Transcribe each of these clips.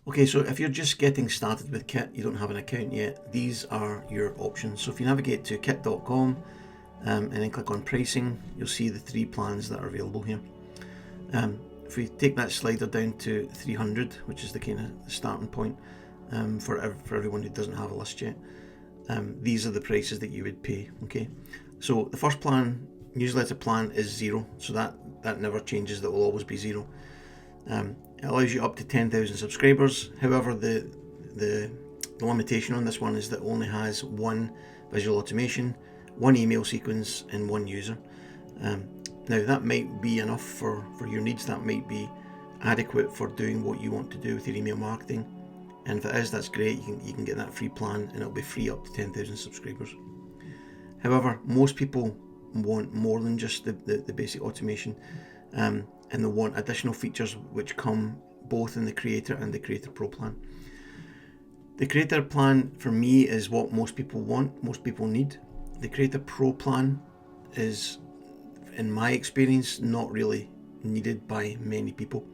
Okay, so if you're just getting started with Kit, you don't have an account yet, these are your options. So if you navigate to kit.com and then click on pricing, you'll see the 3 plans that are available here. If we take that slider down to 300, which is the kind of starting point for everyone who doesn't have a list yet, these are the prices that you would pay. Okay, so the first plan, newsletter plan, is 0, so that never changes. That will always be 0. It allows you up to 10,000 subscribers. However, the limitation on this one is that it only has 1 visual automation, 1 email sequence, and 1 user. Now that might be enough for your needs. That might be adequate for doing what you want to do with your email marketing. And if it is, that's great. You can get that free plan, and it'll be free up to 10,000 subscribers. However, most people want more than just the basic automation, and they want additional features which come both in the Creator and the Creator Pro plan. The Creator plan for me is what most people want, most people need. The Creator Pro plan is, in my experience, not really needed by many people.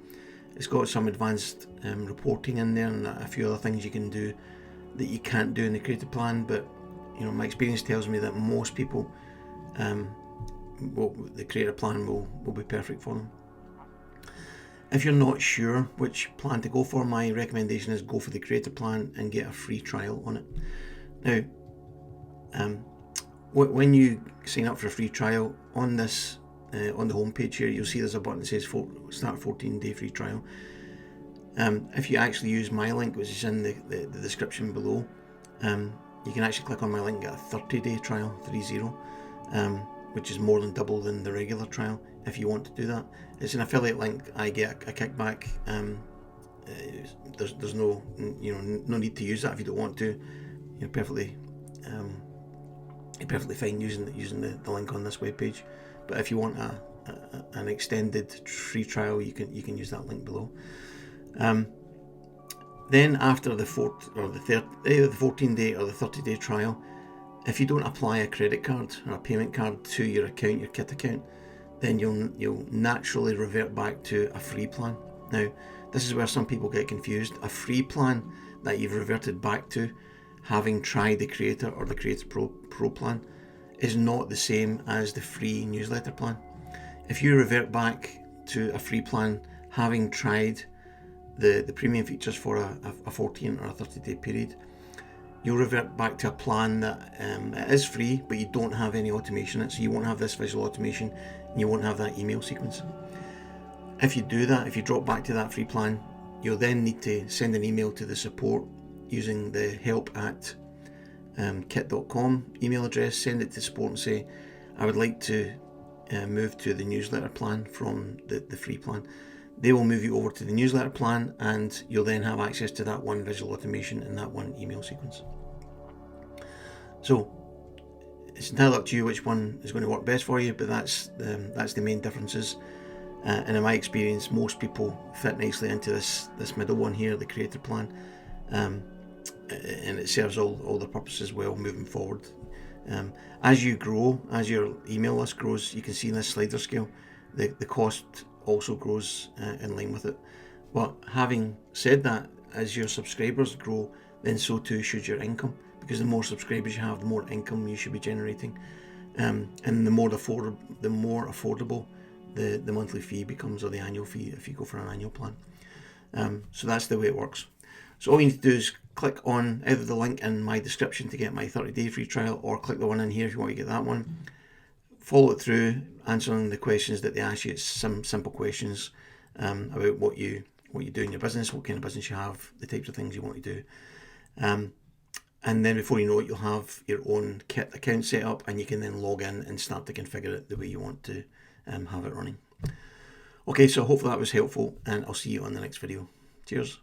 It's got some advanced reporting in there and a few other things you can do that you can't do in the Creator plan, but my experience tells me that most people, the Creator plan will be perfect for them. If you're not sure which plan to go for, my recommendation is go for the Creator plan and get a free trial on it. Now, when you sign up for a free trial on this, on the home page here, you'll see there's a button that says start 14-day free trial. If you actually use my link, which is in the description below, you can actually click on my link and get a 30-day trial, 30, which is more than double than the regular trial. If you want to do that, it's an affiliate link. I get a kickback. There's no no need to use that if you don't want to. You're perfectly fine using the link on this webpage. But if you want an extended free trial, you can use that link below. Then after the 14-day or the 30-day trial, if you don't apply a credit card or a payment card to your account, your Kit account, then you'll naturally revert back to a free plan. Now, this is where some people get confused. A free plan that you've reverted back to, having tried the Creator or the Creator Pro plan, is not the same as the free newsletter plan. If you revert back to a free plan, having tried the premium features for a 14 or a 30-day period, you'll revert back to a plan that it is free, but you don't have any automation in it. So you won't have this visual automation, and you won't have that email sequence. If you do that, if you drop back to that free plan, you'll then need to send an email to the support using the help@kit.com email address. Send it to support and say, I would like to move to the newsletter plan from the free plan. They will move you over to the newsletter plan, and you'll then have access to that 1 visual automation and that 1 email sequence. So it's entirely up to you which one is going to work best for you, but that's the main differences. And in my experience, most people fit nicely into this middle one here, the Creator plan, and it serves all the purposes well moving forward. As you grow, as your email list grows, you can see in this slider scale, the cost also grows in line with it. But having said that, as your subscribers grow, then so too should your income, because the more subscribers you have, the more income you should be generating, and the more affordable the monthly fee becomes, or the annual fee if you go for an annual plan. So that's the way it works. So all you need to do is click on either the link in my description to get my 30-day free trial, or click the one in here if you want to get that one. Follow it through, answering the questions that they ask you. It's some simple questions about what you do in your business, what kind of business you have, the types of things you want to do. And then before you know it, you'll have your own Kit account set up, and you can then log in and start to configure it the way you want to have it running. Okay, so hopefully that was helpful, and I'll see you on the next video. Cheers.